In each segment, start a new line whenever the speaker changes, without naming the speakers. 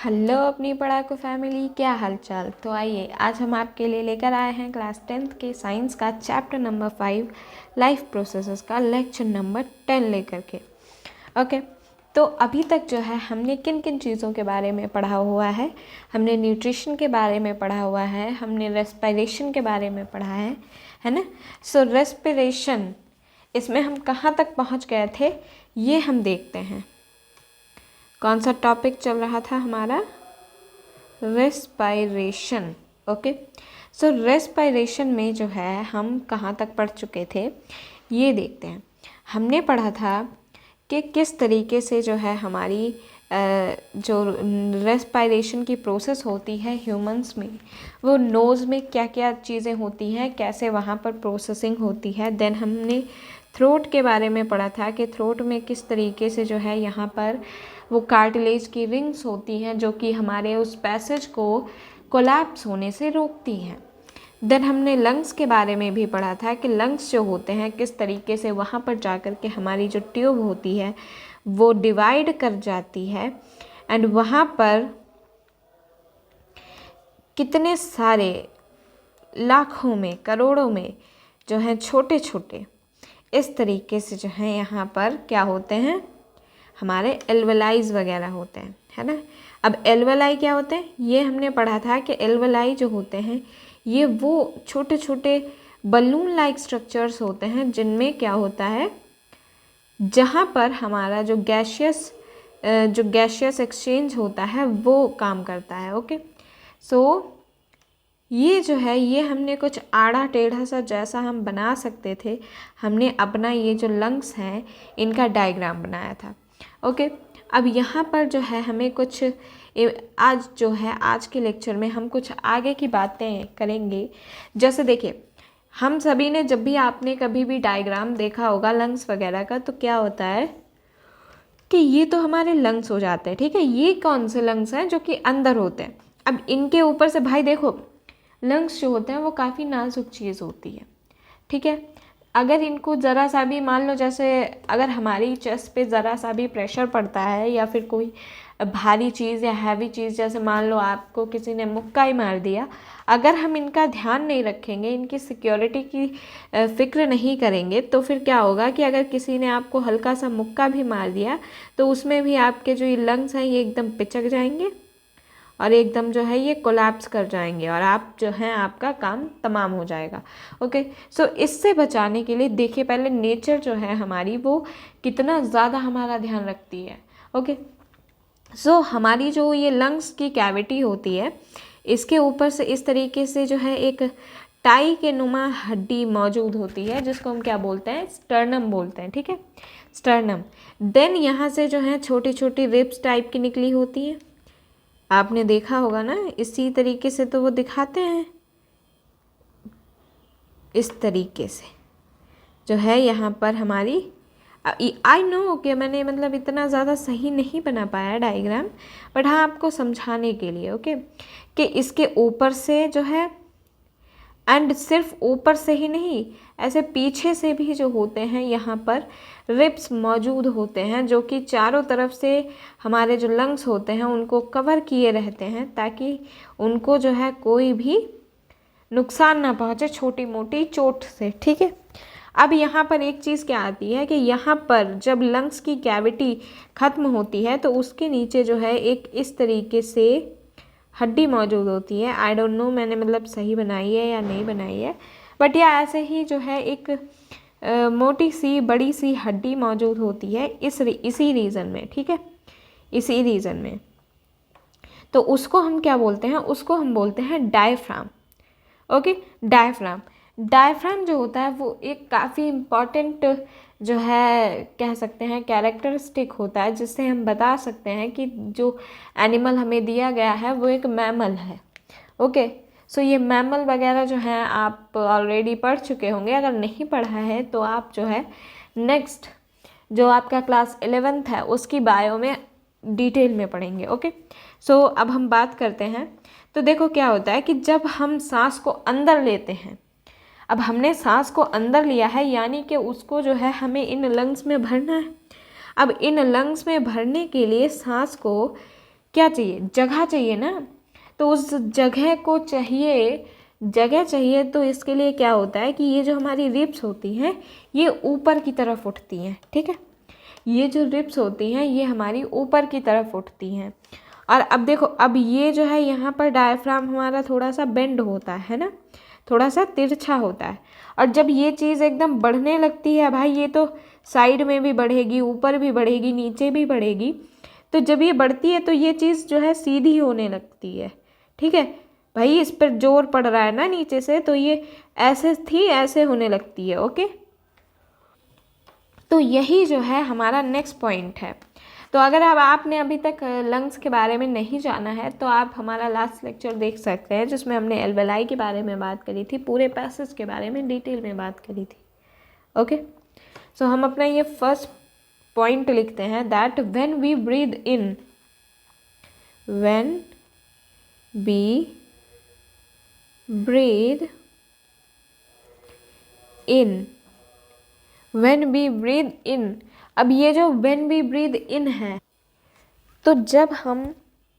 Hello अपनी पढ़ाकू family, क्या हाल चाल। तो आइए आज हम आपके लिए लेकर आए हैं क्लास 10th के साइंस का चैप्टर नंबर 5 लाइफ प्रोसेसेस का लेक्चर नंबर 10 लेकर के। ओके, तो अभी तक जो है हमने किन किन चीज़ों के बारे में पढ़ा हुआ है। हमने न्यूट्रिशन के बारे में पढ़ा हुआ है, हमने रेस्पिरेशन के बारे में पढ़ा है ना। सो रेस्पिरेशन, इसमें हम कहाँ तक पहुँच गए थे ये हम देखते हैं। कौन सा टॉपिक चल रहा था हमारा? रेस्पायरेशन। ओके, सो रेस्पायरेशन में जो है हम कहाँ तक पढ़ चुके थे ये देखते हैं। हमने पढ़ा था कि किस तरीके से जो है हमारी जो रेस्पायरेशन की प्रोसेस होती है ह्यूमंस में, वो नोज़ में क्या क्या चीज़ें होती हैं, कैसे वहाँ पर प्रोसेसिंग होती है। देन हमने थ्रोट के बारे में पढ़ा था कि थ्रोट में किस तरीके से जो है यहाँ पर वो कार्टिलेज की रिंग्स होती हैं जो कि हमारे उस पैसेज को कोलैप्स होने से रोकती हैं। देन हमने लंग्स के बारे में भी पढ़ा था कि लंग्स जो होते हैं किस तरीके से वहाँ पर जाकर के हमारी जो ट्यूब होती है वो डिवाइड कर जाती है एंड वहाँ पर कितने सारे लाखों में करोड़ों में जो हैं छोटे छोटे इस तरीके से जो है यहाँ पर क्या होते हैं, हमारे एल्वेलाइज वगैरह होते हैं, है ना। अब एल्वेलाई क्या होते हैं ये हमने पढ़ा था कि एल्वेलाई जो होते हैं ये वो छोटे छोटे बलून लाइक स्ट्रक्चर्स होते हैं जिनमें क्या होता है, जहाँ पर हमारा जो गैशियस एक्सचेंज होता है वो काम करता है। ओके, सो ये जो है ये हमने कुछ आड़ा टेढ़ा सा जैसा हम बना सकते थे। हमने अपना ये जो लंग्स हैं इनका डायग्राम बनाया था। ओके, अब यहाँ पर जो है हमें कुछ आज के लेक्चर में हम कुछ आगे की बातें करेंगे। जैसे देखिए, हम सभी ने जब भी आपने कभी भी डायग्राम देखा होगा लंग्स वगैरह का, तो क्या होता है कि ये तो हमारे लंग्स हो जाते हैं, ठीक है। ये कौन से लंग्स हैं जो कि अंदर होते हैं। अब इनके ऊपर से भाई देखो, लंग्स जो होते हैं वो काफ़ी नाजुक चीज़ होती है, ठीक है। अगर इनको ज़रा सा भी मान लो, जैसे अगर हमारी चेस्ट पे ज़रा सा भी प्रेशर पड़ता है या फिर कोई भारी चीज़ या हैवी चीज़, जैसे मान लो आपको किसी ने मुक्का ही मार दिया, अगर हम इनका ध्यान नहीं रखेंगे, इनकी सिक्योरिटी की फ़िक्र नहीं करेंगे, तो फिर क्या होगा कि अगर किसी ने आपको हल्का सा मुक्का भी मार दिया तो उसमें भी आपके जो ये लंग्स हैं ये एकदम पिचक जाएंगे और एकदम जो है ये कोलैप्स कर जाएंगे और आप जो है आपका काम तमाम हो जाएगा। ओके, सो इससे बचाने के लिए देखिए, पहले नेचर जो है हमारी वो कितना ज़्यादा हमारा ध्यान रखती है। ओके, सो हमारी जो ये लंग्स की कैविटी होती है इसके ऊपर से इस तरीके से जो है एक टाई के नुमा हड्डी मौजूद होती है जिसको हम क्या बोलते हैं, स्टर्नम बोलते हैं, ठीक है, स्टर्नम। देन यहाँ से जो है छोटी छोटी रिब्स टाइप की निकली होती है, आपने देखा होगा ना, इसी तरीके से तो वो दिखाते हैं, इस तरीके से जो है यहाँ पर हमारी। आई नो कि मैंने मतलब इतना ज़्यादा सही नहीं बना पाया डायग्राम, बट हाँ आपको समझाने के लिए। ओके, कि इसके ऊपर से जो है, एंड सिर्फ ऊपर से ही नहीं, ऐसे पीछे से भी जो होते हैं यहाँ पर रिब्स मौजूद होते हैं जो कि चारों तरफ से हमारे जो लंग्स होते हैं उनको कवर किए रहते हैं ताकि उनको जो है कोई भी नुकसान ना पहुँचे छोटी मोटी चोट से, ठीक है। अब यहाँ पर एक चीज़ क्या आती है कि यहाँ पर जब लंग्स की कैविटी ख़त्म होती है तो उसके नीचे जो है एक इस तरीके से हड्डी मौजूद होती है। आई डोंट नो मैंने मतलब सही बनाई है या नहीं बनाई है, बट या ऐसे ही जो है एक मोटी सी बड़ी सी हड्डी मौजूद होती है इसी रीजन में, ठीक है, इसी रीजन में। तो उसको हम क्या बोलते हैं, उसको हम बोलते हैं डायफ्राम। ओके, डायफ्राम जो होता है वो एक काफ़ी इम्पॉर्टेंट जो है कह सकते हैं कैरेक्टरिस्टिक होता है जिससे हम बता सकते हैं कि जो एनिमल हमें दिया गया है वो एक मैमल है। ओके, सो ये मैमल वगैरह जो हैं आप ऑलरेडी पढ़ चुके होंगे, अगर नहीं पढ़ा है तो आप जो है नेक्स्ट जो आपका क्लास 11th है उसकी बायो में डिटेल में पढ़ेंगे। ओके, सो अब हम बात करते हैं। तो देखो क्या होता है कि जब हम सांस को अंदर लेते हैं, अब हमने सांस को अंदर लिया है यानी कि उसको जो है हमें इन लंग्स में भरना है। अब इन लंग्स में भरने के लिए सांस को क्या चाहिए, जगह चाहिए ना। तो उस जगह चाहिए तो इसके लिए क्या होता है कि ये जो हमारी रिब्स होती हैं ये ऊपर की तरफ उठती हैं, ठीक है। ये जो रिब्स होती हैं ये हमारी ऊपर की तरफ उठती हैं। और अब देखो, अब ये जो है यहाँ पर डायफ्राम हमारा थोड़ा सा बेंड होता है ना, थोड़ा सा तिरछा होता है। और जब ये चीज़ एकदम बढ़ने लगती है भाई, ये तो साइड में भी बढ़ेगी, ऊपर भी बढ़ेगी, नीचे भी बढ़ेगी। तो जब ये बढ़ती है तो ये चीज़ जो है सीधी होने लगती है, ठीक है भाई। इस पर जोर पड़ रहा है ना नीचे से, तो ये ऐसे थी ऐसे होने लगती है, ओके। तो यही जो है हमारा नेक्स्ट पॉइंट है। तो अगर अब आपने अभी तक लंग्स के बारे में नहीं जाना है तो आप हमारा लास्ट लेक्चर देख सकते हैं, जिसमें हमने एल्वेलाई के बारे में बात करी थी, पूरे पैसेज के बारे में डिटेल में बात करी थी, ओके। सो हम अपना ये फर्स्ट पॉइंट लिखते हैं, that when we breathe in, when we breathe in, when we breathe in. अब ये जो व्हेन वी ब्रीथ इन है, तो जब हम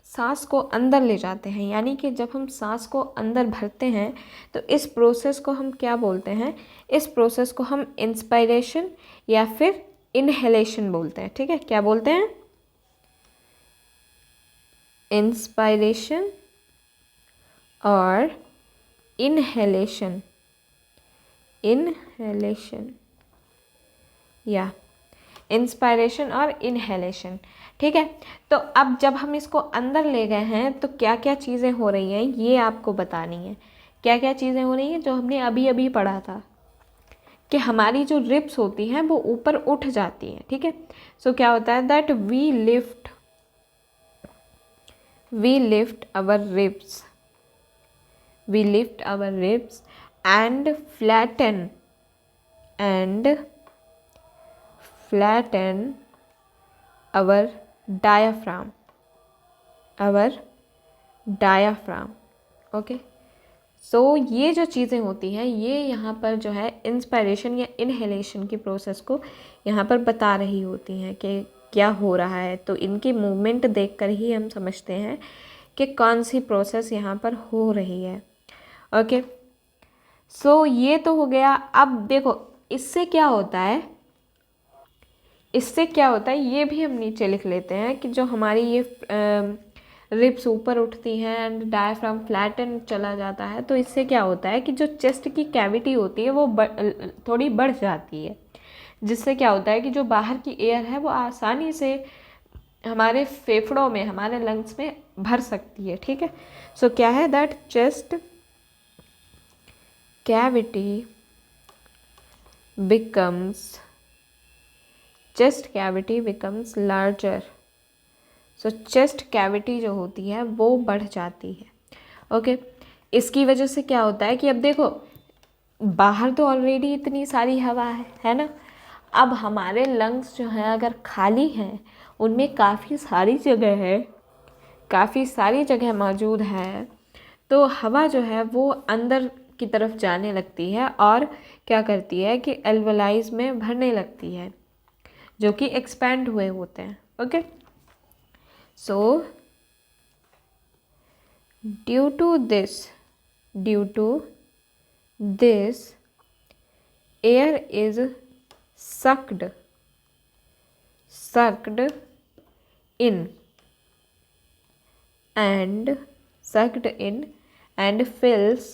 सांस को अंदर ले जाते हैं, यानी कि जब हम सांस को अंदर भरते हैं, तो इस प्रोसेस को हम क्या बोलते हैं, इस प्रोसेस को हम इंस्पायरेशन या फिर इनहेलेशन बोलते हैं, ठीक है। क्या बोलते हैं, इंस्पायरेशन और इनहेलेशन, इनहेलेशन या इंस्पायरेशन और इनहेलेशन, ठीक है। तो अब जब हम इसको अंदर ले गए हैं तो क्या क्या चीज़ें हो रही हैं ये आपको बतानी है। क्या क्या चीज़ें हो रही हैं जो हमने अभी अभी पढ़ा था कि हमारी जो रिब्स होती हैं वो ऊपर उठ जाती हैं, ठीक है। सो क्या होता है, that we lift our ribs, we lift our ribs and flatten our diaphragm, okay. सो ये जो चीज़ें होती हैं ये यहाँ पर जो है इंस्पायरेशन या इनहेलेशन की प्रोसेस को यहाँ पर बता रही होती हैं कि क्या हो रहा है। तो इनकी मूवमेंट देखकर ही हम समझते हैं कि कौन सी प्रोसेस यहाँ पर हो रही है, ओके। सो ये तो हो गया। अब देखो इससे क्या होता है, ये भी हम नीचे लिख लेते हैं कि जो हमारी ये रिब्स ऊपर उठती हैं एंड डायफ्राम फ्लैटन चला जाता है, तो इससे क्या होता है कि जो चेस्ट की कैविटी होती है वो थोड़ी बढ़ जाती है, जिससे क्या होता है कि जो बाहर की एयर है वो आसानी से हमारे फेफड़ों में, हमारे लंग्स में भर सकती है, ठीक है। सो क्या है, that chest cavity becomes larger. So chest cavity जो होती है वो बढ़ जाती है, ओके। इसकी वजह से क्या होता है कि अब देखो बाहर तो ऑलरेडी इतनी सारी हवा है ना। अब हमारे लंग्स जो हैं अगर खाली हैं, उनमें काफ़ी सारी जगह मौजूद है, तो हवा जो है वो अंदर की तरफ जाने लगती है और क्या करती है कि एल्वेलाइज में भरने लगती है, जो कि एक्सपैंड हुए होते हैं, okay. So due to this air is sucked in and fills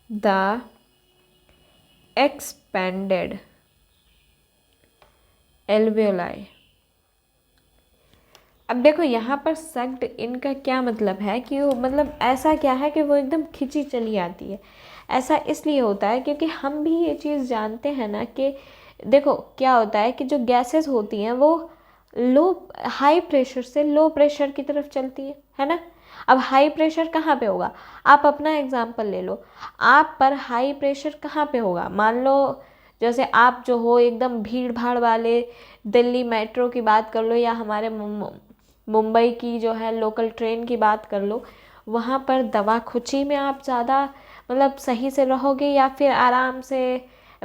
the expanded alveoli। अब देखो यहाँ पर सक्ड इन का क्या मतलब है कि वो मतलब ऐसा क्या है कि वो एकदम खिंची चली आती है। ऐसा इसलिए होता है क्योंकि हम भी ये चीज़ जानते हैं ना कि देखो क्या होता है कि जो गैसेस होती हैं वो हाई प्रेशर से लो प्रेशर की तरफ चलती है ना। अब हाई प्रेशर कहाँ पे होगा, आप अपना एग्जांपल ले लो, आप पर हाई प्रेशर कहाँ पे होगा। मान लो जैसे आप जो हो एकदम भीड़ भाड़ वाले दिल्ली मेट्रो की बात कर लो या हमारे मुंबई की जो है लोकल ट्रेन की बात कर लो, वहाँ पर दवा खुची में आप ज़्यादा मतलब सही से रहोगे या फिर आराम से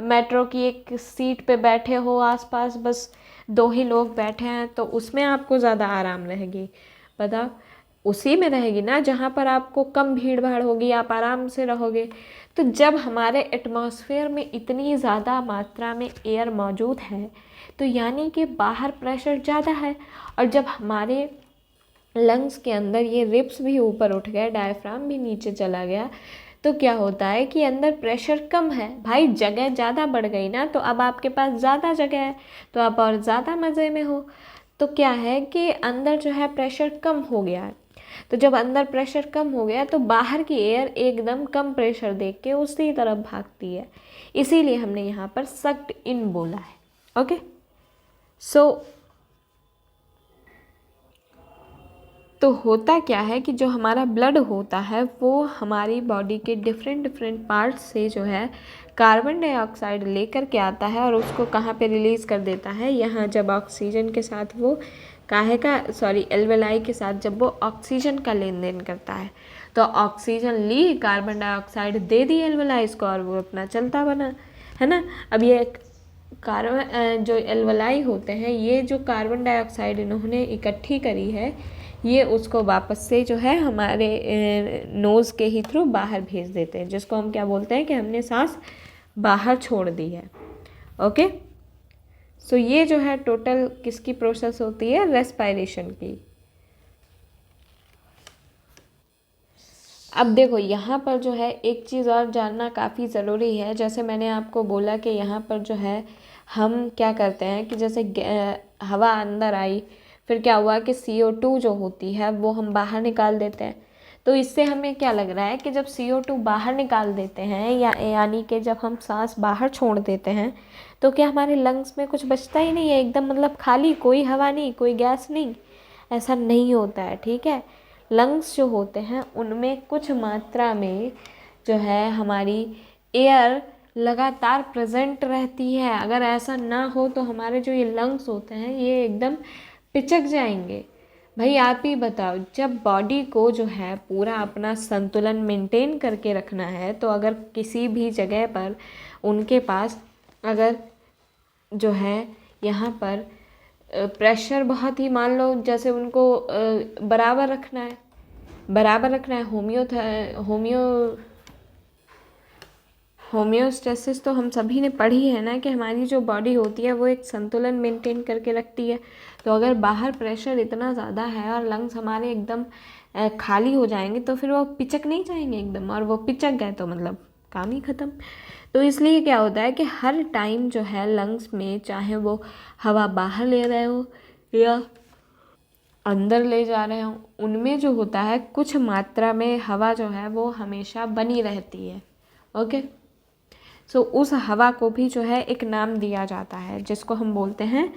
मेट्रो की एक सीट पे बैठे हो, आसपास बस 2 ही लोग बैठे हैं, तो उसमें आपको ज़्यादा आराम रहेगी। बताओ, उसी में रहेगी ना जहाँ पर आपको कम भीड़ भाड़ होगी, आप आराम से रहोगे। तो जब हमारे एटमॉस्फेयर में इतनी ज़्यादा मात्रा में एयर मौजूद है, तो यानी कि बाहर प्रेशर ज़्यादा है। और जब हमारे लंग्स के अंदर ये रिब्स भी ऊपर उठ गए, डायफ्राम भी नीचे चला गया, तो क्या होता है कि अंदर प्रेशर कम है। भाई जगह ज़्यादा बढ़ गई ना, तो अब आपके पास ज़्यादा जगह है, तो आप और ज़्यादा मज़े में हो। तो क्या है कि अंदर जो है प्रेशर कम हो गया है। तो जब अंदर प्रेशर कम हो गया, तो बाहर की एयर एकदम कम प्रेशर देख के उसी तरफ भागती है। इसीलिए हमने यहाँ पर सक्ड इन बोला है। ओके, सो तो होता क्या है कि जो हमारा ब्लड होता है वो हमारी बॉडी के डिफरेंट डिफरेंट पार्ट्स से जो है कार्बन डाइऑक्साइड लेकर के आता है, और उसको कहाँ पे रिलीज़ कर देता है, यहाँ जब ऑक्सीजन के साथ वो एल्वेलाई के साथ जब वो ऑक्सीजन का लेन देन करता है, तो ऑक्सीजन ली, कार्बन डाइऑक्साइड दे दी एल्वेलाइज को, और वो अपना चलता बना, है ना। अब ये कार्बन जो एल्वेलाई होते हैं, ये जो कार्बन डाइऑक्साइड इन्होंने इकट्ठी करी है, ये उसको वापस से जो है हमारे नोज़ के ही थ्रू बाहर भेज देते हैं, जिसको हम क्या बोलते हैं कि हमने सांस बाहर छोड़ दी है। ओके, सो ये जो है टोटल किसकी प्रोसेस होती है, रेस्पायरेशन की। अब देखो यहाँ पर जो है एक चीज़ और जानना काफ़ी ज़रूरी है। जैसे मैंने आपको बोला कि यहाँ पर जो है हम क्या करते हैं कि जैसे हवा अंदर आई, फिर क्या हुआ कि CO2 जो होती है वो हम बाहर निकाल देते हैं। तो इससे हमें क्या लग रहा है कि जब CO2 बाहर निकाल देते हैं, यानी कि जब हम सांस बाहर छोड़ देते हैं, तो क्या हमारे लंग्स में कुछ बचता ही नहीं है, एकदम मतलब खाली, कोई हवा नहीं, कोई गैस नहीं। ऐसा नहीं होता है, ठीक है। लंग्स जो होते हैं उनमें कुछ मात्रा में जो है हमारी एयर लगातार प्रेजेंट रहती है। अगर ऐसा ना हो तो हमारे जो ये लंग्स होते हैं ये एकदम पिचक जाएंगे। भाई आप ही बताओ, जब बॉडी को जो है पूरा अपना संतुलन मेंटेन करके रखना है, तो अगर किसी भी जगह पर उनके पास अगर जो है यहाँ पर प्रेशर बहुत ही, मान लो जैसे उनको बराबर रखना है, होम्योस्टेसिस तो हम सभी ने पढ़ी है ना, कि हमारी जो बॉडी होती है वो एक संतुलन मेंटेन करके रखती है। तो अगर बाहर प्रेशर इतना ज़्यादा है और लंग्स हमारे एकदम खाली हो जाएंगे, तो फिर वो पिचक नहीं जाएंगे एकदम, और वो पिचक गए तो मतलब काम ही ख़त्म। तो इसलिए क्या होता है कि हर टाइम जो है लंग्स में, चाहे वो हवा बाहर ले रहे हो या अंदर ले जा रहे हो, उनमें जो होता है कुछ मात्रा में हवा जो है वो हमेशा बनी रहती है। ओके, सो उस हवा को भी जो है एक नाम दिया जाता है, जिसको हम बोलते हैं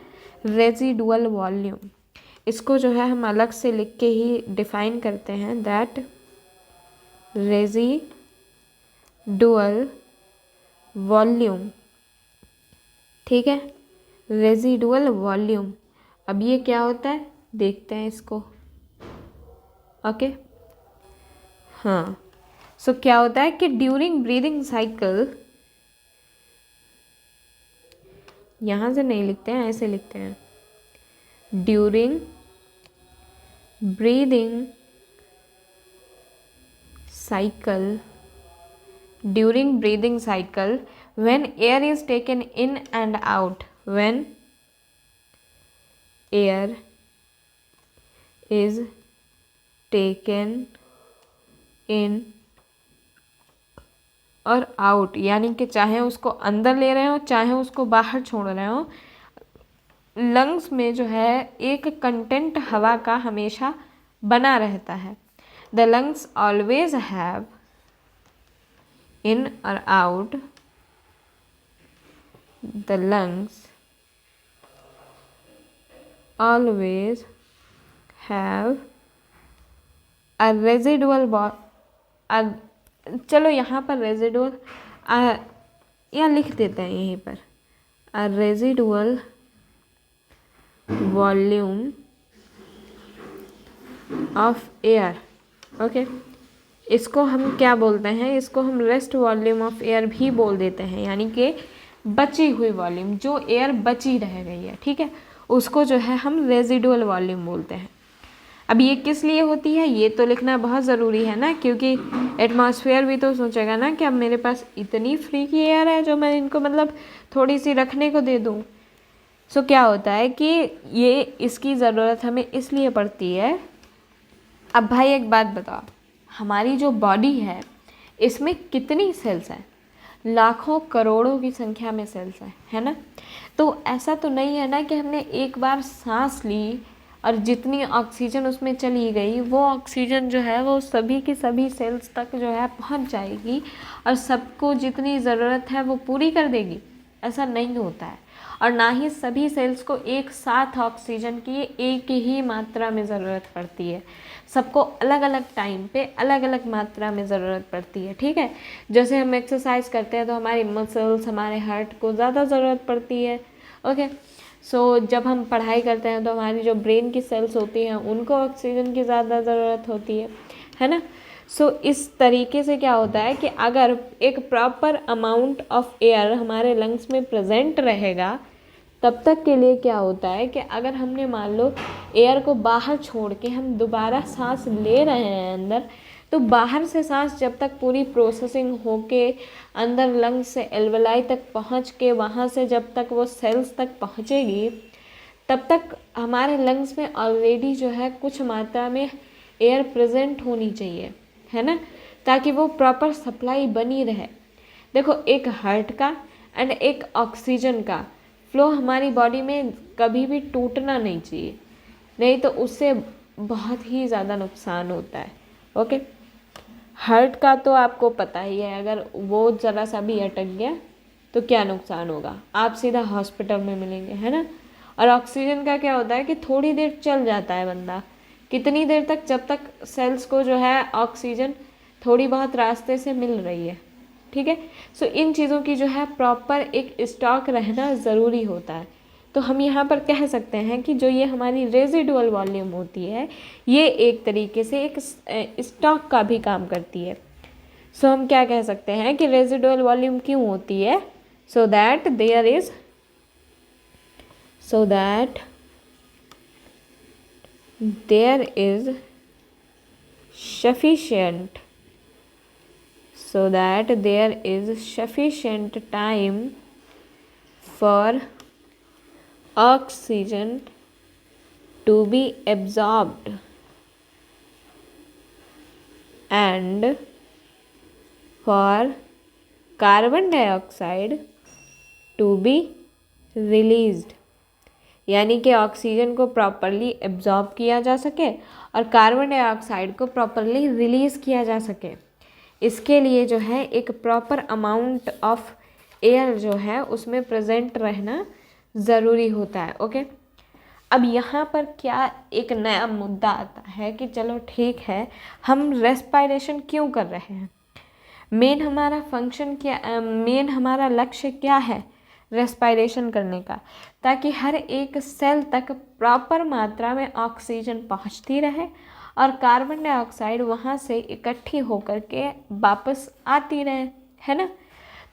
रेजिडुअल वॉल्यूम। इसको जो है हम अलग से लिख के ही डिफाइन करते हैं, दैट रेजिडुअल वॉल्यूम। ठीक है, रेजिडुअल वॉल्यूम। अब ये क्या होता है देखते हैं इसको। ओके, हाँ, सो क्या होता है कि ड्यूरिंग ब्रीदिंग साइकिल, यहाँ से नहीं लिखते हैं, ऐसे लिखते हैं, during breathing cycle, when air is taken in and out, when air is taken in और आउट, यानी कि चाहे उसको अंदर ले रहे हो चाहे उसको बाहर छोड़ रहे हो, लंग्स में जो है एक कंटेंट हवा का हमेशा बना रहता है। द लंग्स ऑलवेज हैव, इन और out, the lungs always have a residual, चलो यहाँ पर रेजिडुअल या लिख देते हैं यहीं पर, a residual volume of air. Okay, इसको हम क्या बोलते हैं, इसको हम रेस्ट वॉल्यूम ऑफ एयर भी बोल देते हैं, यानी कि बची हुई वॉल्यूम, जो एयर बची रह गई है, ठीक है, उसको जो है हम रेजिडुअल वॉल्यूम बोलते हैं। अब ये किस लिए होती है ये तो लिखना बहुत ज़रूरी है ना, क्योंकि एटमॉस्फेयर भी तो सोचेगा ना कि अब मेरे पास इतनी फ्री की एयर है जो मैं इनको मतलब थोड़ी सी रखने को दे दूँ। सो क्या होता है कि ये इसकी ज़रूरत हमें इसलिए पड़ती है। अब भाई एक बात बताओ, हमारी जो बॉडी है इसमें कितनी सेल्स हैं? लाखों करोड़ों की संख्या में सेल्स है ना। तो ऐसा तो नहीं है ना कि हमने एक बार सांस ली और जितनी ऑक्सीजन उसमें चली गई वो ऑक्सीजन जो है वो सभी की सभी सेल्स तक जो है पहुंच जाएगी और सबको जितनी ज़रूरत है वो पूरी कर देगी। ऐसा नहीं होता है। और ना ही सभी सेल्स को एक साथ ऑक्सीजन की एक ही मात्रा में ज़रूरत पड़ती है। सबको अलग अलग टाइम पे अलग अलग मात्रा में ज़रूरत पड़ती है, ठीक है। जैसे हम एक्सरसाइज करते हैं तो हमारी मसल्स, हमारे हार्ट को ज़्यादा ज़रूरत पड़ती है, ओके। सो जब हम पढ़ाई करते हैं तो हमारी जो ब्रेन की सेल्स होती हैं उनको ऑक्सीजन की ज़्यादा ज़रूरत होती है ना। सो इस तरीके से क्या होता है कि अगर एक प्रॉपर अमाउंट ऑफ एयर हमारे लंग्स में प्रेजेंट रहेगा तब तक के लिए क्या होता है कि अगर हमने मान लो एयर को बाहर छोड़ के हम दोबारा सांस ले रहे हैं अंदर, तो बाहर से सांस जब तक पूरी प्रोसेसिंग होके अंदर लंग्स से एल्वेलाई तक पहुंच के वहाँ से जब तक वो सेल्स तक पहुँचेगी तब तक हमारे लंग्स में ऑलरेडी जो है कुछ मात्रा में एयर प्रेजेंट होनी चाहिए, है ना, ताकि वो प्रॉपर सप्लाई बनी रहे। देखो, एक हार्ट का एंड एक ऑक्सीजन का फ्लो हमारी बॉडी में कभी भी टूटना नहीं चाहिए, नहीं तो उससे बहुत ही ज़्यादा नुकसान होता है, ओके। हार्ट का तो आपको पता ही है, अगर वो ज़रा सा भी अटक गया तो क्या नुकसान होगा, आप सीधा हॉस्पिटल में मिलेंगे, है ना। और ऑक्सीजन का क्या होता है कि थोड़ी देर चल जाता है बंदा, कितनी देर तक, जब तक सेल्स को जो है ऑक्सीजन थोड़ी बहुत रास्ते से मिल रही है, ठीक है। सो इन चीज़ों की जो है प्रॉपर एक स्टॉक रहना ज़रूरी होता है। तो हम यहाँ पर कह सकते हैं कि जो ये हमारी रेजिडुअल वॉल्यूम होती है ये एक तरीके से एक स्टॉक का भी काम करती है। सो हम क्या कह सकते हैं कि रेजिडुअल वॉल्यूम क्यों होती है? So that there is sufficient time for oxygen to be absorbed and for carbon dioxide to be released। यानी कि ऑक्सीजन को प्रॉपरली एब्जॉर्ब किया जा सके और कार्बन डाइऑक्साइड को प्रॉपरली रिलीज़ किया जा सके। इसके लिए जो है एक प्रॉपर अमाउंट ऑफ एयर जो है उसमें प्रेजेंट रहना ज़रूरी होता है, ओके। अब यहाँ पर क्या एक नया मुद्दा आता है कि चलो ठीक है, हम रेस्पायरेशन क्यों कर रहे हैं? मेन हमारा फंक्शन क्या, मेन हमारा लक्ष्य क्या है रेस्पायरेशन करने का? ताकि हर एक सेल तक प्रॉपर मात्रा में ऑक्सीजन पहुंचती रहे और कार्बन डाइऑक्साइड वहाँ से इकट्ठी होकर के वापस आती रहे, है ना।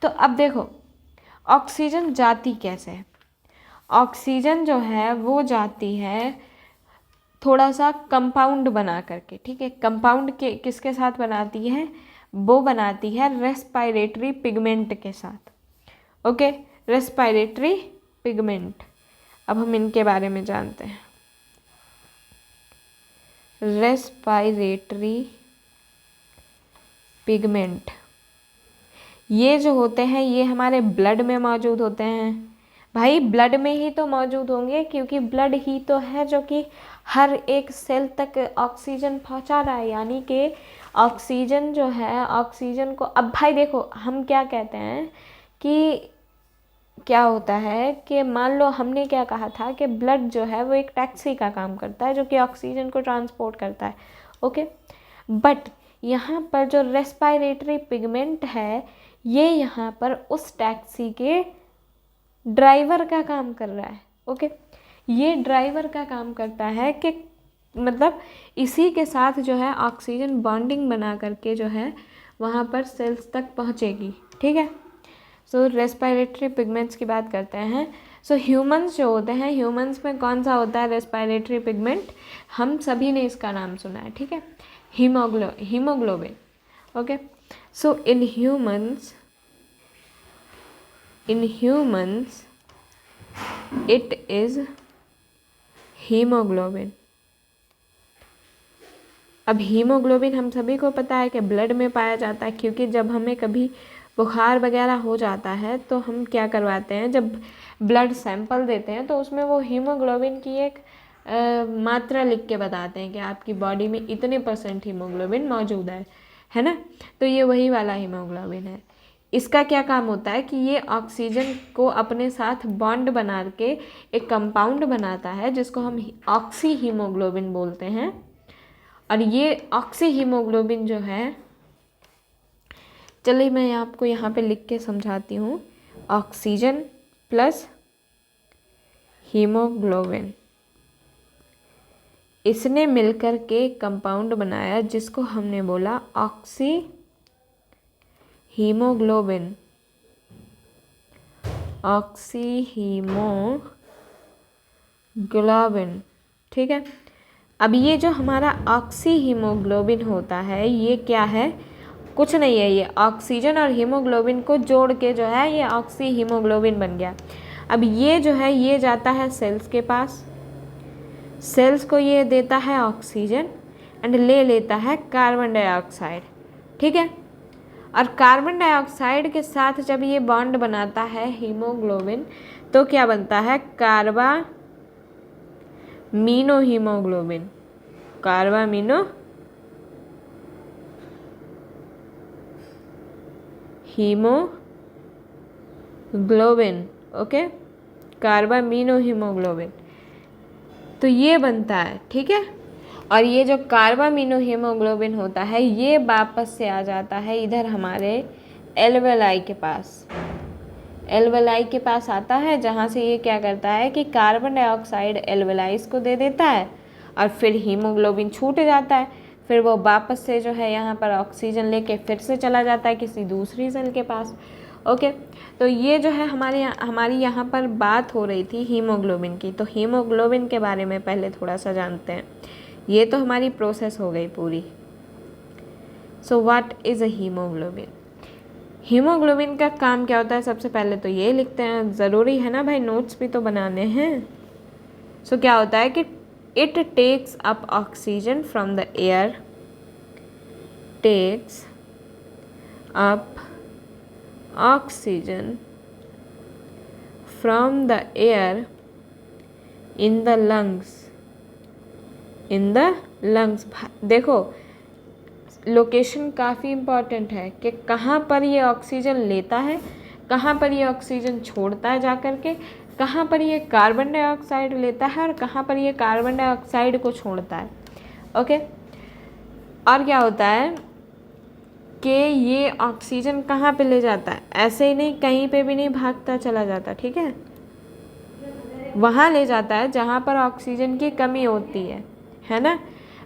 तो अब देखो, ऑक्सीजन जाती कैसे है? ऑक्सीजन जो है वो जाती है थोड़ा सा कंपाउंड बना करके, ठीक है। कंपाउंड के किसके साथ बनाती है? वो बनाती है रेस्पायरेटरी पिगमेंट के साथ, ओके। रेस्पायरेटरी पिगमेंट, अब हम इनके बारे में जानते हैं। रेस्पायरेटरी पिगमेंट ये जो होते हैं ये हमारे ब्लड में मौजूद होते हैं। भाई ब्लड में ही तो मौजूद होंगे, क्योंकि ब्लड ही तो है जो कि हर एक सेल तक ऑक्सीजन पहुंचा रहा है। यानी कि ऑक्सीजन जो है, ऑक्सीजन को, अब भाई देखो हम क्या कहते हैं कि क्या होता है कि मान लो हमने क्या कहा था कि ब्लड जो है वो एक टैक्सी का काम करता है जो कि ऑक्सीजन को ट्रांसपोर्ट करता है, ओके। बट यहाँ पर जो रेस्पायरेटरी पिगमेंट है ये यहाँ पर उस टैक्सी के ड्राइवर का काम कर रहा है, ओके। ये ड्राइवर का काम करता है कि मतलब इसी के साथ जो है ऑक्सीजन बॉन्डिंग बना करके जो है वहाँ पर सेल्स तक पहुँचेगी, ठीक है। सो रेस्पिरेटरी पिगमेंट्स की बात करते हैं। सो ह्यूमंस जो होते हैं, ह्यूमंस में कौन सा होता है रेस्पिरेटरी पिगमेंट? हम सभी ने इसका नाम सुना है, ठीक है, haemoglobin. Okay, so in humans it is haemoglobin. अब हीमोग्लोबिन हम सभी को पता है कि ब्लड में पाया जाता है, क्योंकि जब हमें कभी बुखार वगैरह हो जाता है तो हम क्या करवाते हैं, जब ब्लड सैंपल देते हैं तो उसमें वो हीमोग्लोबिन की एक मात्रा लिख के बताते हैं कि आपकी बॉडी में इतने % हीमोग्लोबिन मौजूद है ना। तो ये वही वाला हीमोग्लोबिन है। इसका क्या काम होता है कि ये ऑक्सीजन को अपने साथ बॉन्ड बना के एक कंपाउंड बनाता है जिसको हम ऑक्सी हीमोग्लोबिन बोलते हैं। और ये ऑक्सी हीमोग्लोबिन जो है, चलिए मैं आपको यहाँ पे लिख के समझाती हूँ। ऑक्सीजन प्लस हीमोग्लोबिन, इसने मिलकर के कंपाउंड बनाया जिसको हमने बोला ऑक्सी हीमोग्लोबिन। ऑक्सी हीमोग्लोबिन, ठीक है। अब ये जो हमारा ऑक्सी हीमोग्लोबिन होता है ये क्या है? कुछ नहीं है, ये ऑक्सीजन और हीमोग्लोबिन को जोड़ के जो है ये ऑक्सी हीमोग्लोबिन बन गया। अब ये जो है ये जाता है सेल्स के पास, सेल्स को ये देता है ऑक्सीजन एंड ले लेता है कार्बन डाइऑक्साइड, ठीक है। और कार्बन डाइऑक्साइड के साथ जब ये बॉन्ड बनाता है हीमोग्लोबिन तो क्या बनता है? Carbamino haemoglobin. Carbamino haemoglobin, okay, carbamino haemoglobin. तो ये बनता है, ठीक है। और ये जो कार्बामीनो हीमोग्लोबिन होता है ये वापस से आ जाता है इधर हमारे एल्वेलाई के पास। एल्वेलाई के पास आता है जहाँ से ये क्या करता है कि कार्बन डाइऑक्साइड एल्वेलाइज को दे देता है और फिर हीमोग्लोबिन छूट जाता है। फिर वो वापस से जो है यहाँ पर ऑक्सीजन लेके फिर से चला जाता है किसी दूसरी सेल के पास। ओके, तो ये जो है हमारी यहाँ पर बात हो रही थी हीमोग्लोबिन की। तो हीमोग्लोबिन के बारे में पहले थोड़ा सा जानते हैं। ये तो हमारी प्रोसेस हो गई पूरी। So what is a haemoglobin? Haemoglobin का काम क्या होता है? सबसे पहले तो ये लिखते हैं, ज़रूरी है ना भाई, नोट्स भी तो बनाने हैं। सो क्या होता है कि it takes up oxygen from the air, takes up oxygen from the air in the lungs, देखो लोकेशन काफ़ी इम्पॉर्टेंट है कि कहाँ पर ये ऑक्सीजन लेता है, कहाँ पर ये ऑक्सीजन छोड़ता है जाकर के, कहाँ पर ये कार्बन डाइऑक्साइड लेता है और कहाँ पर ये कार्बन डाइऑक्साइड को छोड़ता है। ओके, और क्या होता है कि ये ऑक्सीजन कहाँ पे ले जाता है? ऐसे ही नहीं, कहीं पे भी नहीं भागता चला जाता, ठीक है। वहाँ ले जाता है जहाँ पर ऑक्सीजन की कमी होती है ना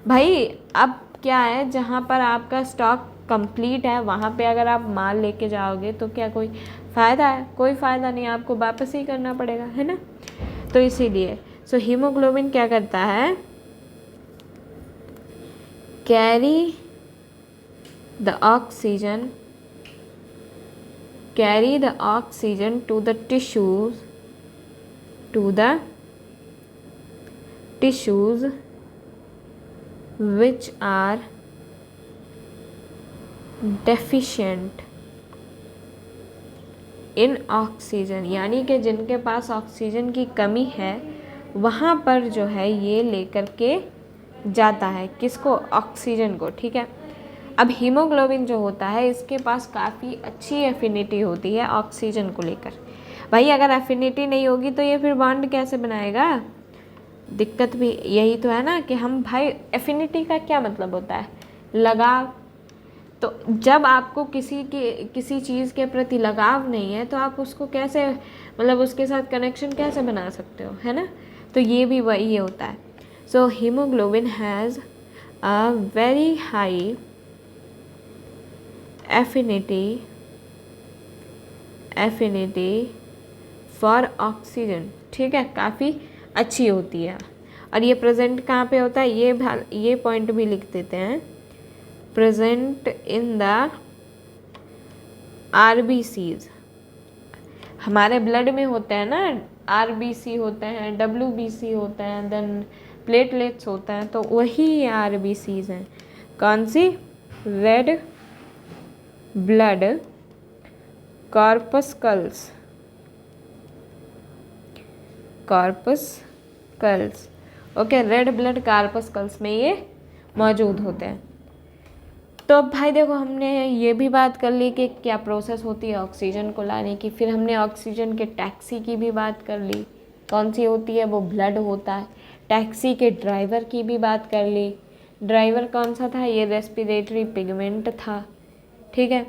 भाई। अब क्या है, जहाँ पर आपका स्टॉक कंप्लीट है वहाँ पे अगर आप माल लेके जाओगे तो क्या कोई फ़ायदा है? कोई फ़ायदा नहीं, आपको वापस ही करना पड़ेगा, है ना। तो इसीलिए सो हीमोग्लोबिन क्या करता है? Carry the oxygen to the tissues which are deficient in oxygen, यानी कि जिनके पास ऑक्सीजन की कमी है वहाँ पर जो है ये लेकर के जाता है किसको? ऑक्सीजन को, ठीक है। अब हीमोग्लोबिन जो होता है इसके पास काफ़ी अच्छी एफिनिटी होती है ऑक्सीजन को लेकर। भाई अगर एफिनिटी नहीं होगी तो ये फिर बॉन्ड कैसे बनाएगा? दिक्कत भी यही तो है ना कि हम भाई, एफिनिटी का क्या मतलब होता है? लगाव। तो जब आपको किसी चीज़ के प्रति लगाव नहीं है तो आप उसको कैसे, मतलब उसके साथ कनेक्शन कैसे बना सकते हो, है ना। तो ये भी वही होता है। So haemoglobin has a very high affinity for oxygen, ठीक है, काफ़ी अच्छी होती है। और ये प्रेजेंट कहाँ पे होता है, ये पॉइंट भी लिख देते हैं, प्रेजेंट इन द आरबीसीज। हमारे ब्लड में होते हैं ना, आरबीसी होते हैं, डब्ल्यूबीसी होते हैं, देन प्लेटलेट्स होते हैं, तो वही आरबीसीज हैं। कौन सी, red blood corpuscles, corpuscles, okay, red blood corpuscles में ये मौजूद होते हैं। तो अब भाई देखो, हमने ये भी बात कर ली कि क्या प्रोसेस होती है ऑक्सीजन को लाने की, फिर हमने ऑक्सीजन के टैक्सी की भी बात कर ली, कौन सी होती है, वो ब्लड होता है। टैक्सी के ड्राइवर की भी बात कर ली, ड्राइवर कौन सा था, ये रेस्पिरेटरी पिगमेंट था, ठीक है।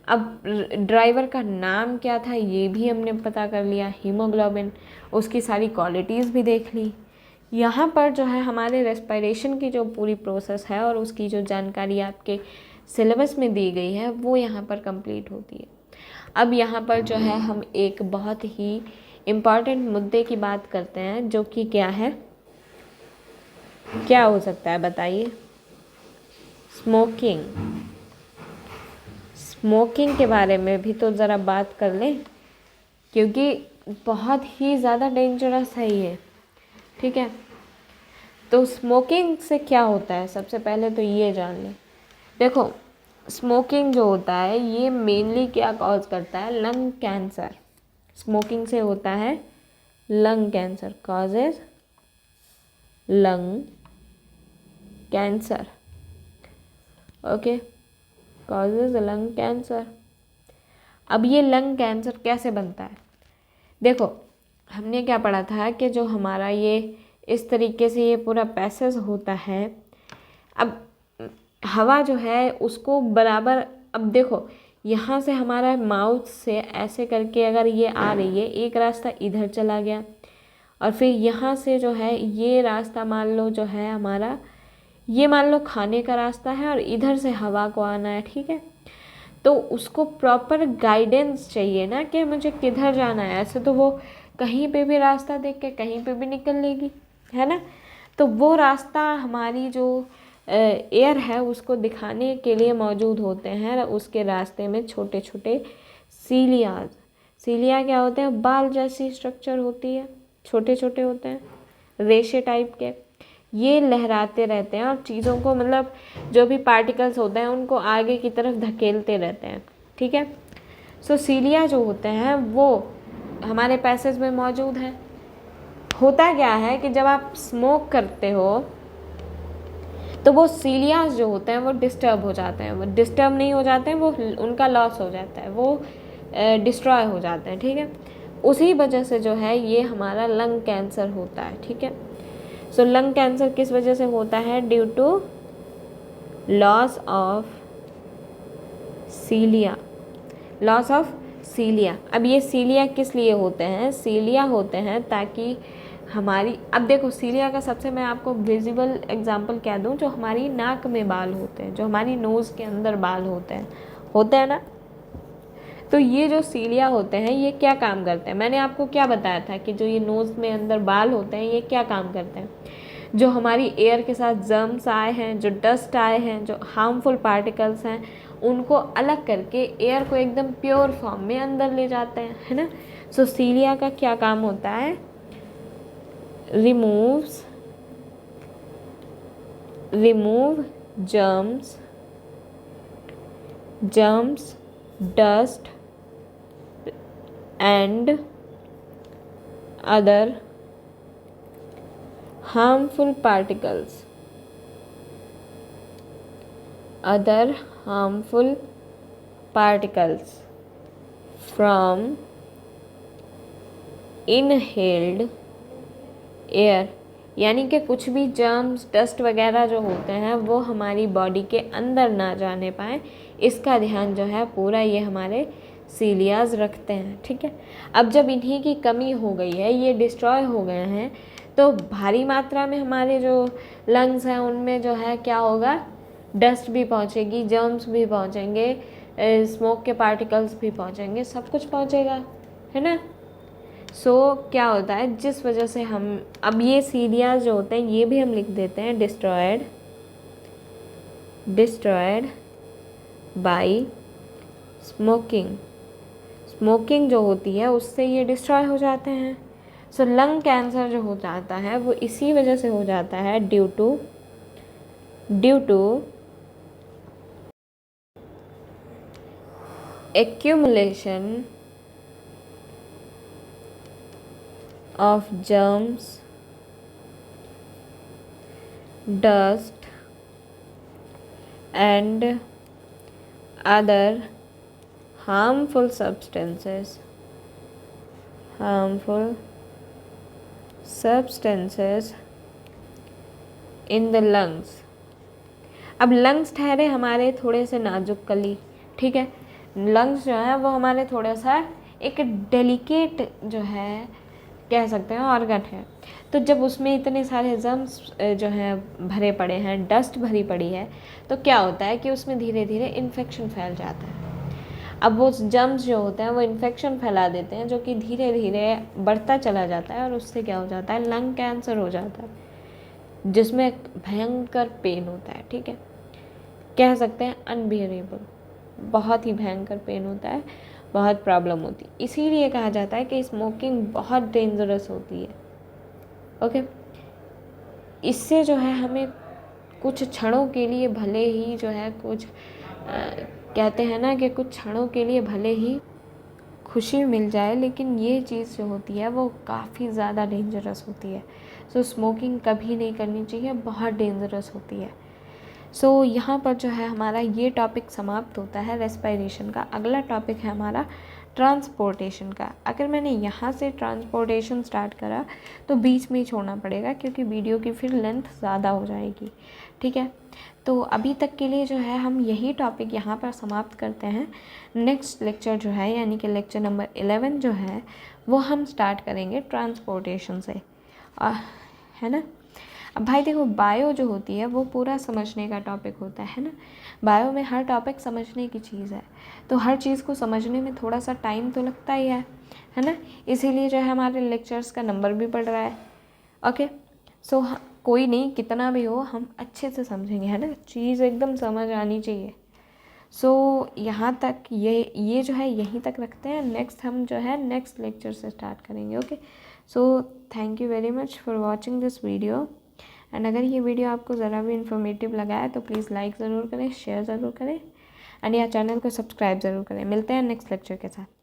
अब ड्राइवर का नाम क्या था ये भी हमने पता कर लिया, हीमोग्लोबिन, उसकी सारी क्वालिटीज़ भी देख ली। यहाँ पर जो है हमारे रेस्पिरेशन की जो पूरी प्रोसेस है और उसकी जो जानकारी आपके सिलेबस में दी गई है वो यहाँ पर कंप्लीट होती है। अब यहाँ पर जो है हम एक बहुत ही इम्पॉर्टेंट मुद्दे की बात करते हैं, जो कि क्या है, क्या हो सकता है बताइए, स्मोकिंग। स्मोकिंग के बारे में भी तो ज़रा बात कर लें, क्योंकि बहुत ही ज़्यादा डेंजरस है ये, ठीक है। तो स्मोकिंग से क्या होता है, सबसे पहले तो ये जान लें। देखो, स्मोकिंग जो होता है ये मेनली क्या कॉज करता है, लंग कैंसर। स्मोकिंग से होता है lung cancer, causes lung cancer, okay, causes lung cancer. अब ये लंग कैंसर कैसे बनता है, देखो हमने क्या पढ़ा था कि जो हमारा ये इस तरीके से ये पूरा पैसेज होता है। अब हवा जो है उसको बराबर, अब देखो यहाँ से हमारा माउथ से ऐसे करके अगर ये आ रही है, एक रास्ता इधर चला गया और फिर यहाँ से जो है ये रास्ता मान लो जो है हमारा, ये मान लो खाने का रास्ता है और इधर से हवा को आना है, ठीक है। तो उसको प्रॉपर गाइडेंस चाहिए ना कि मुझे किधर जाना है, ऐसे तो वो कहीं पे भी रास्ता देख के कहीं पे भी निकल लेगी, है ना। तो वो रास्ता हमारी जो एयर है उसको दिखाने के लिए मौजूद होते हैं। उसके रास्ते में छोटे छोटे सीलियाज, सीलिया क्या होते हैं, बाल जैसी स्ट्रक्चर होती है, छोटे छोटे होते हैं, रेशे टाइप के, ये लहराते रहते हैं और चीज़ों को, मतलब जो भी पार्टिकल्स होते हैं उनको आगे की तरफ धकेलते रहते हैं, ठीक है। सो सीलिया जो होते हैं वो हमारे पैसेज में मौजूद है। होता क्या है कि जब आप स्मोक करते हो तो वो सीलियास जो होते हैं वो डिस्टर्ब हो जाते हैं, वो डिस्टर्ब नहीं हो जाते हैं, वो उनका लॉस हो जाता है, वो डिस्ट्रॉय हो जाते हैं, ठीक है। उसी वजह से जो है ये हमारा लंग कैंसर होता है, ठीक है। सो लंग कैंसर किस वजह से होता है, due to loss of cilia, loss of cilia. अब ये सीलिया किस लिए होते हैं, सीलिया होते हैं ताकि हमारी, अब देखो सीलिया का सबसे मैं आपको विजिबल एग्जांपल क्या दूं, जो हमारी नाक में बाल होते हैं, जो हमारी नोज़ के अंदर बाल होते हैं ना। तो ये जो सीलिया होते हैं ये क्या काम करते हैं, मैंने आपको क्या बताया था कि जो ये नोज़ में अंदर बाल होते हैं ये क्या काम करते हैं, जो हमारी एयर के साथ जर्म्स आए हैं, जो डस्ट आए हैं, जो हार्मफुल पार्टिकल्स हैं, उनको अलग करके एयर को एकदम प्योर फॉर्म में अंदर ले जाते हैं, है ना। सो सीलिया का क्या काम होता है, remove germs, dust and other harmful particles from inhaled air. यानी कि कुछ भी जर्म्स, डस्ट वगैरह जो होते हैं वो हमारी बॉडी के अंदर ना जाने पाए, इसका ध्यान जो है पूरा ये हमारे सीलियाज रखते हैं, ठीक है। अब जब इन्हीं की कमी हो गई है, ये डिस्ट्रॉय हो गए हैं, तो भारी मात्रा में हमारे जो लंग्स हैं उनमें जो है क्या होगा, डस्ट भी पहुँचेगी, जर्म्स भी पहुँचेंगे, स्मोक के पार्टिकल्स भी पहुँचेंगे, सब कुछ पहुँचेगा, है ना। सो क्या होता है, जिस वजह से हम अब ये सीरिया जो होते हैं ये भी हम लिख देते हैं डिस्ट्रॉयड बाय स्मोकिंग। स्मोकिंग जो होती है उससे ये डिस्ट्रॉय हो जाते हैं। सो लंग कैंसर जो हो जाता है वो इसी वजह से हो जाता है, due to accumulation of germs, dust and other harmful substances in the lungs। अब लंग्स ठहरे हमारे थोड़े से नाजुक कली, ठीक है। लंग्स जो है वो हमारे थोड़ा सा एक डेलिकेट जो है कह सकते हैं ऑर्गन है। तो जब उसमें इतने सारे जर्म्स जो हैं भरे पड़े हैं, डस्ट भरी पड़ी है, तो क्या होता है कि उसमें धीरे धीरे इन्फेक्शन फैल जाता है। अब वो जर्म्स जो होते हैं वो इन्फेक्शन फैला देते हैं, जो कि धीरे धीरे बढ़ता चला जाता है और उससे क्या हो जाता है, लंग कैंसर हो जाता है, जिसमें भयंकर पेन होता है, ठीक है। कह सकते हैं अनबियरेबल, बहुत ही भयंकर पेन होता है, बहुत प्रॉब्लम होती है। इसीलिए कहा जाता है कि स्मोकिंग बहुत डेंजरस होती है, ओके। इससे जो है हमें कुछ क्षणों के लिए भले ही जो है कुछ कहते हैं ना कि कुछ क्षणों के लिए भले ही खुशी मिल जाए, लेकिन ये चीज़ जो होती है वो काफ़ी ज़्यादा डेंजरस होती है। सो स्मोकिंग कभी नहीं करनी चाहिए, बहुत डेंजरस होती है। सो यहाँ पर जो है हमारा ये टॉपिक समाप्त होता है रेस्पिरेशन का। अगला टॉपिक है हमारा ट्रांसपोर्टेशन का। अगर मैंने यहाँ से ट्रांसपोर्टेशन स्टार्ट करा तो बीच में ही छोड़ना पड़ेगा, क्योंकि वीडियो की फिर लेंथ ज़्यादा हो जाएगी, ठीक है। तो अभी तक के लिए जो है हम यही टॉपिक यहाँ पर समाप्त करते हैं। नेक्स्ट लेक्चर जो है यानी कि लेक्चर नंबर 11 जो है वो हम स्टार्ट करेंगे ट्रांसपोर्टेशन से, है ना। अब भाई देखो, बायो जो होती है वो पूरा समझने का टॉपिक होता है ना। बायो में हर टॉपिक समझने की चीज़ है, तो हर चीज़ को समझने में थोड़ा सा टाइम तो लगता ही है ना। इसीलिए जो है हमारे लेक्चर्स का नंबर भी बढ़ रहा है, ओके। सो कोई नहीं, कितना भी हो हम अच्छे से समझेंगे, है ना। चीज़ एकदम समझ आनी चाहिए। सो यहाँ तक ये जो है यहीं तक रखते हैं। नेक्स्ट हम जो है नेक्स्ट लेक्चर से स्टार्ट करेंगे, okay. So thank you very much for watching this video. And अगर ये वीडियो आपको ज़रा भी इन्फॉर्मेटिव लगा है तो प्लीज़ लाइक ज़रूर करें, शेयर ज़रूर करें, एंड या चैनल को सब्सक्राइब ज़रूर करें। मिलते हैं नेक्स्ट लेक्चर के साथ।